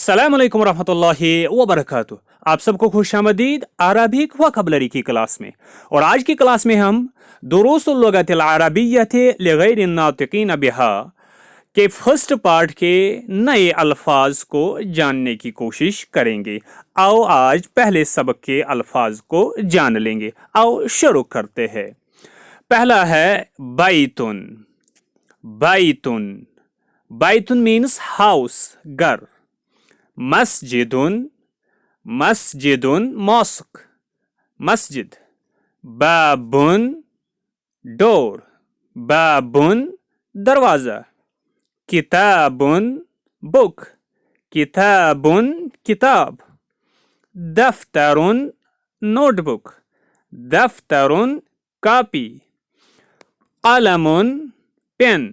अस्सलामुअलैकुम रहमतुल्लाहि वबरकातुह। आप सबको खुश आमदीद अरबिक वोकैबुलरी की क्लास में। और आज की क्लास में हम दुरूसुल लुगतिल अरबिय्यति लिगैरिन नातिकीन बिहा के फर्स्ट पार्ट के नए अल्फाज को जानने की कोशिश करेंगे। आओ आज पहले सबक के अल्फाज को जान लेंगे। आओ शुरू करते हैं। पहला है बैतुन। बैतुन, बैतुन मीन्स हाउस, घर। मस्जिदुन, मस्जिदुन मॉस्क, मस्जिद। बाबुन, डोर, बाबुन दरवाजा। किताबुन, बुक, किताबुन किताब। दफ्तरुन, नोटबुक, दफ्तरुन कॉपी। कलमुन, पेन,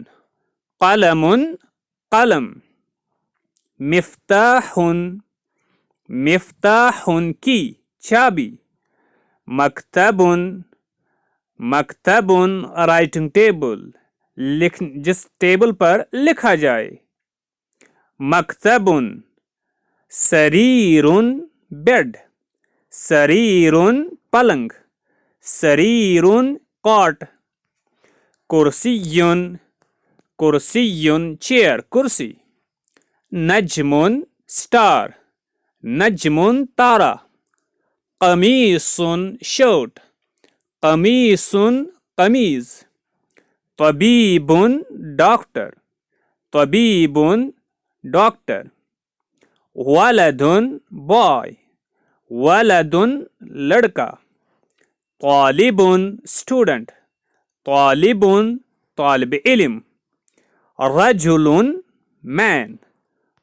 कलमुन कलम। मिफ्ताहुन, मिफ्ताहुन की, चाबी। मकतबुन, मकतबुन राइटिंग टेबल, जिस टेबल पर लिखा जाए। मकतबुन। सरीरुन, बेड, सरीरुन पलंग, सरीरुन कॉट। कुर्सियुन, कुर्सियुन चेयर, कुर्सी। नजमुन स्टार, नजमुन तारा। कमीसुन शर्ट, कमीसुन कमीज। तबीबुन डॉक्टर, तबीबुन डॉक्टर। वलदुन बॉय, वलदुन लड़का। तालिबुन स्टूडेंट, तालिबुन तालिब इल्म। रजुलुन मैन,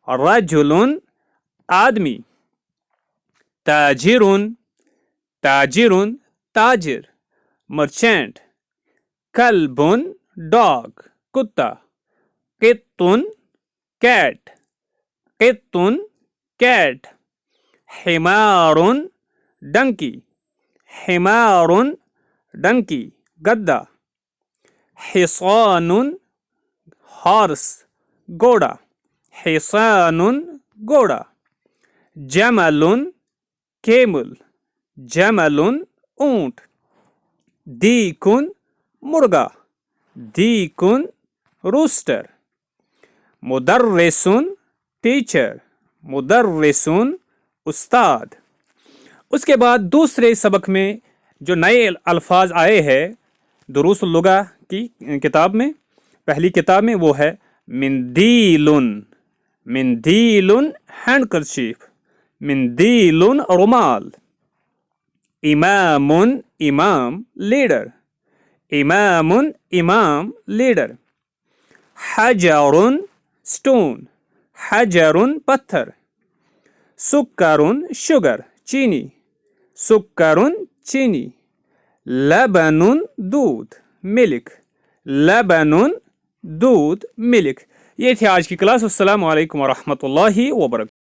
रजुलुन आदमी। ताजिरुन, ताजिरुन ताजिर, मर्चेंट। कल्बुन डॉग, कुत्ता। कित्तुन कैट, कित्तुन कैट। हिमारुन डंकी, हिमारुन डंकी गद्दा। हिसानुन हॉर्स, घोड़ा, हिसानुन घोड़ा। जमलुन केमल, जमलुन ऊंट। दीकुन मुर्गा, दीकुन रूस्टर। मुदर्रिसुन टीचर, मुदर्रिसुन उस्ताद। उसके बाद दूसरे सबक में जो नए अल्फाज आए हैं दुरूस लुगा की किताब में, पहली किताब में, वो है मिंदीलुन, मिंदीलुन हैंडकरचीफ, मिंदीलुन रुमाल। इमामुन इमाम लीडर, इमामुन इमाम लीडर। हजरुन स्टोन, हजरुन पत्थर। सुक्करुन शुगर, चीनी, सुक्करुन चीनी। लबनुन दूध, मिल्क, लबनुन दूध मिल्क। ये थी आज की क्लास। अस्सलामु अलैकुम वरहमतुल्लाहि वबरकातुहू।